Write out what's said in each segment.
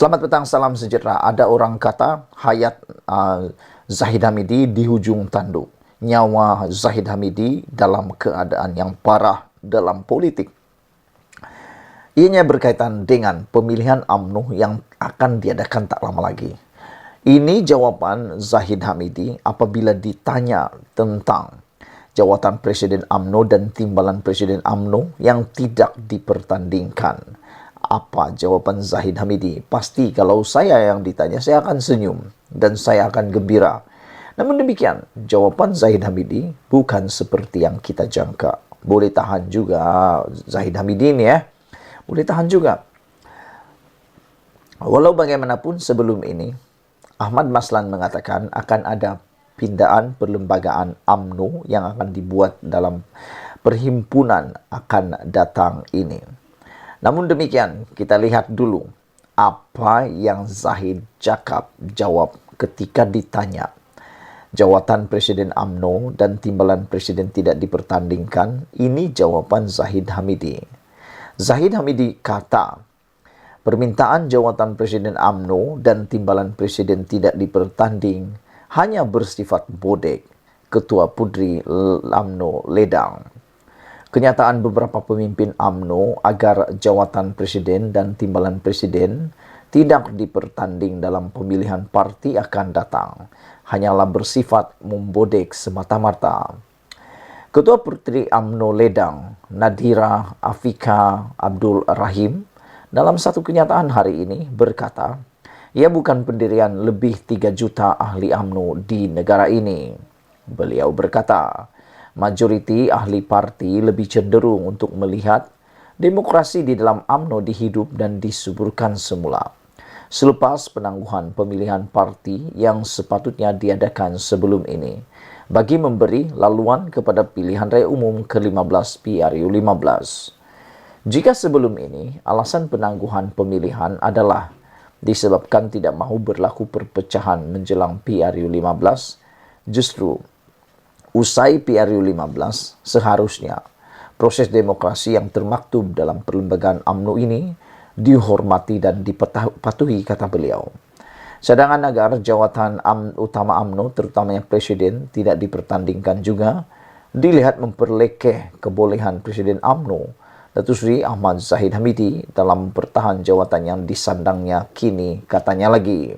Selamat petang, salam sejahtera. Ada orang kata hayat Zahid Hamidi di hujung tanduk. Nyawa Zahid Hamidi dalam keadaan yang parah dalam politik. Ianya berkaitan dengan pemilihan UMNO yang akan diadakan tak lama lagi. Ini jawapan Zahid Hamidi apabila ditanya tentang jawatan Presiden UMNO dan timbalan Presiden UMNO yang tidak dipertandingkan. Apa jawapan Zahid Hamidi? Pasti kalau saya yang ditanya, saya akan senyum dan saya akan gembira. Namun demikian, jawapan Zahid Hamidi bukan seperti yang kita jangka. Boleh tahan juga Zahid Hamidi ini ya. Boleh tahan juga. Walau bagaimanapun sebelum ini, Ahmad Maslan mengatakan akan ada pindaan perlembagaan UMNO yang akan dibuat dalam perhimpunan akan datang ini. Namun demikian, kita lihat dulu apa yang Zahid jawab ketika ditanya. Jawatan Presiden UMNO dan timbalan Presiden tidak dipertandingkan. Ini jawaban Zahid Hamidi. Zahid Hamidi kata, permintaan jawatan Presiden UMNO dan timbalan Presiden tidak dipertanding hanya bersifat bodek. Ketua Puteri UMNO Ledang. Kenyataan beberapa pemimpin UMNO agar jawatan Presiden dan timbalan Presiden tidak dipertanding dalam pemilihan parti akan datang hanyalah bersifat membodek semata-mata. Ketua Puteri UMNO Ledang, Nadira Afika Abdul Rahim, dalam satu kenyataan hari ini berkata, ia bukan pendirian lebih 3 juta ahli UMNO di negara ini. Beliau berkata, majoriti ahli parti lebih cenderung untuk melihat demokrasi di dalam UMNO dihidup dan disuburkan semula. Selepas penangguhan pemilihan parti yang sepatutnya diadakan sebelum ini, bagi memberi laluan kepada pilihan raya umum ke-15 PRU15. Jika sebelum ini, alasan penangguhan pemilihan adalah disebabkan tidak mahu berlaku perpecahan menjelang PRU15, justru usai PRU15, seharusnya proses demokrasi yang termaktub dalam perlembagaan UMNO ini dihormati dan dipatuhi, kata beliau. Sedangkan agar jawatan utama UMNO, terutamanya Presiden, tidak dipertandingkan juga, dilihat memperlekeh kebolehan Presiden UMNO, Datuk Seri Ahmad Zahid Hamidi, dalam mempertahan jawatan yang disandangnya kini, katanya lagi.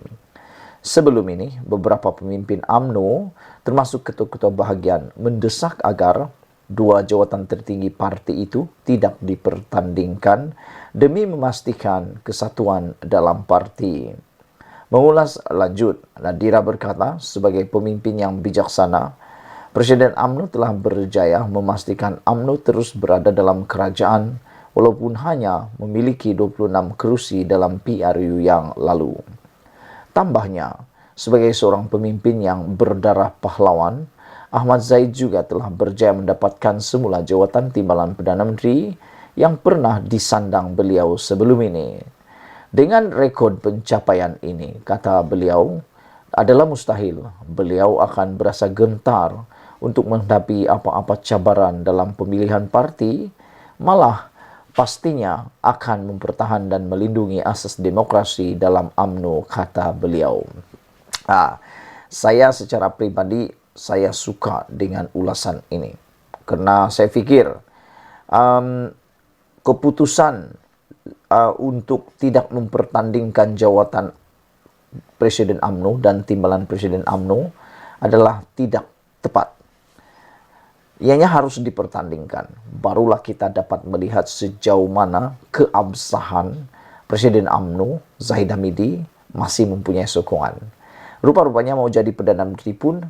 Sebelum ini, beberapa pemimpin UMNO, termasuk ketua-ketua bahagian, mendesak agar 2 jawatan tertinggi parti itu tidak dipertandingkan demi memastikan kesatuan dalam parti. Mengulas lanjut, Nadira berkata, sebagai pemimpin yang bijaksana, Presiden UMNO telah berjaya memastikan UMNO terus berada dalam kerajaan walaupun hanya memiliki 26 kerusi dalam PRU yang lalu. Tambahnya, sebagai seorang pemimpin yang berdarah pahlawan, Ahmad Zahid juga telah berjaya mendapatkan semula jawatan timbalan Perdana Menteri yang pernah disandang beliau sebelum ini. Dengan rekod pencapaian ini, kata beliau, adalah mustahil beliau akan berasa gentar untuk menghadapi apa-apa cabaran dalam pemilihan parti, malah pastinya akan mempertahan dan melindungi asas demokrasi dalam UMNO, kata beliau. Saya secara pribadi, saya suka dengan ulasan ini. Kerana saya fikir keputusan untuk tidak mempertandingkan jawatan Presiden UMNO dan timbalan Presiden UMNO adalah tidak tepat. Ianya harus dipertandingkan. Barulah kita dapat melihat sejauh mana keabsahan Presiden UMNO, Zahid Hamidi, masih mempunyai sokongan. Rupa-rupanya mau jadi Perdana Menteri pun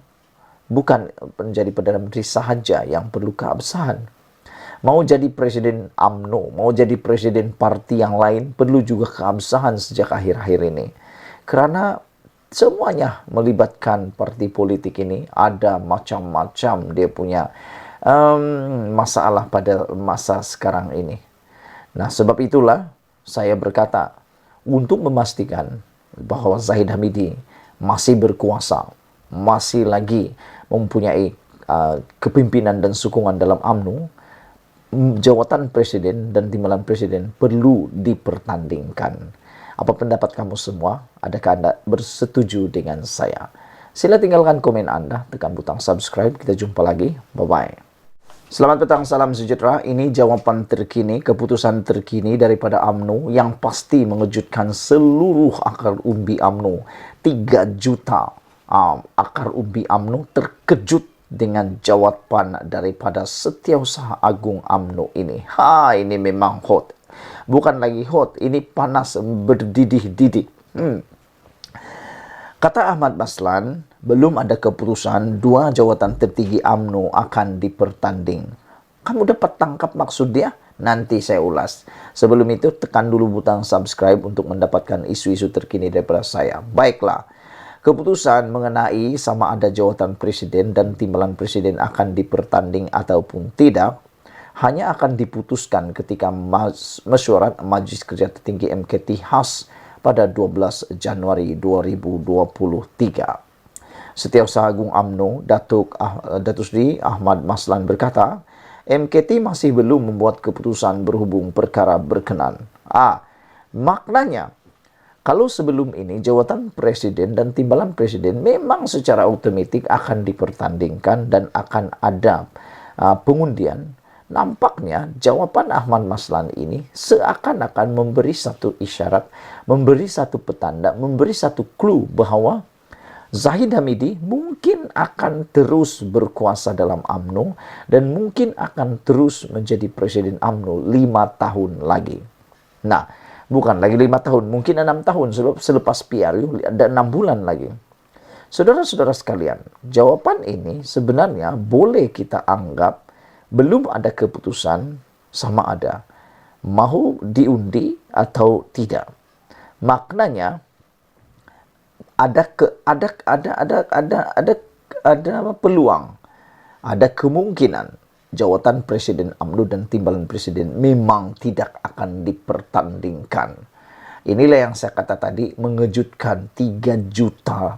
bukan menjadi Perdana Menteri sahaja yang perlu keabsahan. Mau jadi Presiden UMNO, mau jadi Presiden parti yang lain perlu juga keabsahan sejak akhir-akhir ini. Kerana semuanya melibatkan parti politik ini, ada macam-macam dia punya masalah pada masa sekarang ini. Nah, sebab itulah saya berkata, untuk memastikan bahawa Zahid Hamidi masih berkuasa, masih lagi mempunyai kepimpinan dan sokongan dalam UMNO, jawatan Presiden dan timbalan Presiden perlu dipertandingkan. Apa pendapat kamu semua? Adakah Anda bersetuju dengan saya? Sila tinggalkan komen Anda, tekan butang subscribe. Kita jumpa lagi. Bye-bye. Selamat petang, salam sejahtera. Ini jawapan terkini, keputusan terkini daripada UMNO yang pasti mengejutkan seluruh akar umbi UMNO. 3 juta akar umbi UMNO terkejut dengan jawapan daripada Setiausaha Agung UMNO ini. Ini memang hot. Bukan lagi hot, ini panas berdidih-didih. Kata Ahmad Maslan, belum ada keputusan 2 jawatan tertinggi UMNO akan dipertanding. Kamu dapat tangkap maksud dia? Nanti saya ulas. Sebelum itu, tekan dulu butang subscribe untuk mendapatkan isu-isu terkini daripada saya. Baiklah, keputusan mengenai sama ada jawatan presiden dan timbalan presiden akan dipertanding ataupun tidak, hanya akan diputuskan ketika mesyuarat Majlis Kerja Tertinggi MKT khas pada 12 Januari 2023. Setiausaha Agung UMNO, Datuk Seri Ahmad Maslan berkata, MKT masih belum membuat keputusan berhubung perkara berkenan. Maknanya, kalau sebelum ini jawatan presiden dan timbalan presiden memang secara otomatik akan dipertandingkan dan akan ada pengundian, nampaknya jawapan Ahmad Maslan ini seakan-akan memberi satu isyarat, memberi satu petanda, memberi satu clue bahawa Zahid Hamidi mungkin akan terus berkuasa dalam UMNO dan mungkin akan terus menjadi presiden UMNO 5 tahun lagi. Nah, bukan lagi 5 tahun, mungkin 6 tahun sebab selepas PRU ada 6 bulan lagi. Saudara-saudara sekalian, jawapan ini sebenarnya boleh kita anggap belum ada keputusan sama ada mahu diundi atau tidak. Maknanya ada peluang, ada kemungkinan jawatan presiden UMNO dan timbalan presiden memang tidak akan dipertandingkan. Inilah yang saya kata tadi, mengejutkan 3 juta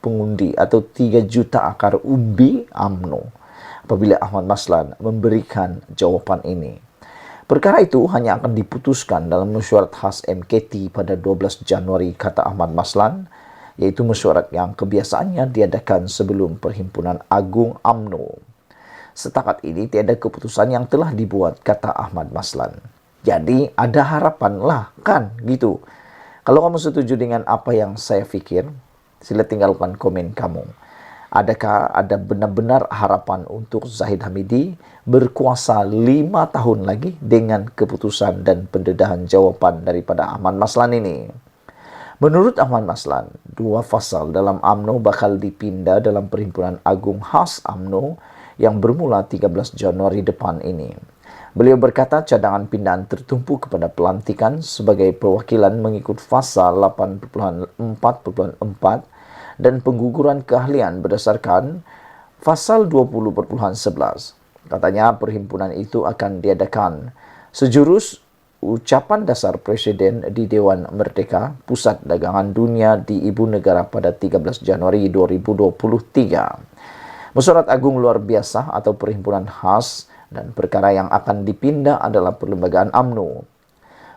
pengundi atau 3 juta akar umbi UMNO apabila Ahmad Maslan memberikan jawapan ini. Perkara itu hanya akan diputuskan dalam mesyuarat khas MKT pada 12 Januari, kata Ahmad Maslan, iaitu mesyuarat yang kebiasaannya diadakan sebelum Perhimpunan Agung UMNO. Setakat ini tiada keputusan yang telah dibuat, kata Ahmad Maslan. Jadi ada harapan lah, kan gitu. Kalau kamu setuju dengan apa yang saya fikir, sila tinggalkan komen kamu. Adakah ada benar-benar harapan untuk Zahid Hamidi berkuasa 5 tahun lagi dengan keputusan dan pendedahan jawapan daripada Ahmad Maslan ini? Menurut Ahmad Maslan, 2 fasal dalam UMNO bakal dipindah dalam Perhimpunan Agung khas UMNO yang bermula 13 Januari depan ini. Beliau berkata cadangan pindahan tertumpu kepada pelantikan sebagai perwakilan mengikut fasal 8.4.4 dan pengguguran keahlian berdasarkan fasal 20.11. Katanya perhimpunan itu akan diadakan sejurus ucapan dasar Presiden di Dewan Merdeka Pusat Dagangan Dunia di Ibu Negara pada 13 Januari 2023. Mesyuarat Agung Luar Biasa atau Perhimpunan Khas dan perkara yang akan dipindah adalah Perlembagaan UMNO.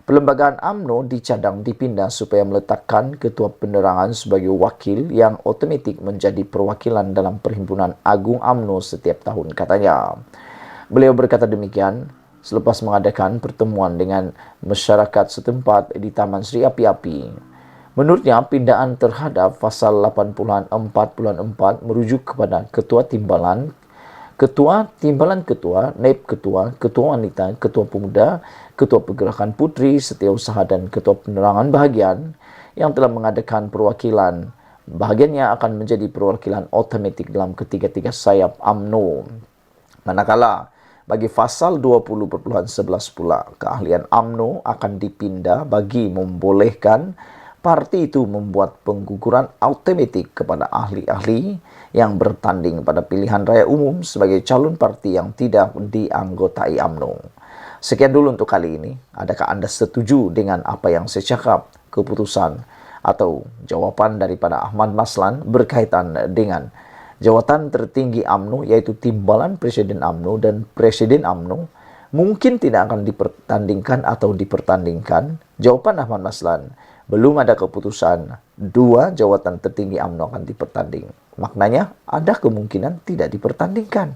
Perlembagaan UMNO dicadang dipindah supaya meletakkan Ketua Penerangan sebagai wakil yang otomatik menjadi perwakilan dalam Perhimpunan Agung UMNO setiap tahun, katanya. Beliau berkata demikian selepas mengadakan pertemuan dengan masyarakat setempat di Taman Sri Api-Api. Menurutnya, pindahan terhadap pasal 84.4 merujuk kepada Ketua Timbalan, Naib Ketua, Ketua Wanita, Ketua Pemuda, Ketua Pergerakan Puteri, Setiausaha dan Ketua Penerangan Bahagian yang telah mengadakan perwakilan. Bahagiannya akan menjadi perwakilan otomatik dalam ketiga-tiga sayap UMNO. Manakala, bagi fasal 20.11 pula, keahlian UMNO akan dipindah bagi membolehkan parti itu membuat pengguguran otomatik kepada ahli-ahli yang bertanding pada pilihan raya umum sebagai calon parti yang tidak dianggotai UMNO. Sekian dulu untuk kali ini. Adakah Anda setuju dengan apa yang saya cakap? Keputusan atau jawapan daripada Ahmad Maslan berkaitan dengan jawatan tertinggi UMNO, yaitu timbalan Presiden UMNO dan Presiden UMNO, mungkin tidak akan dipertandingkan atau dipertandingkan. Jawapan Ahmad Maslan belum ada keputusan, 2 jawatan tertinggi UMNO akan dipertanding. Maknanya, ada kemungkinan tidak dipertandingkan.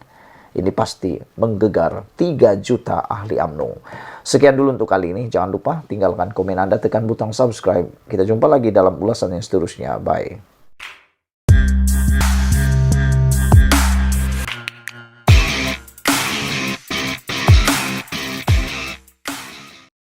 Ini pasti menggegar 3 juta ahli UMNO. Sekian dulu untuk kali ini. Jangan lupa tinggalkan komen Anda, tekan butang subscribe. Kita jumpa lagi dalam ulasan yang seterusnya. Bye.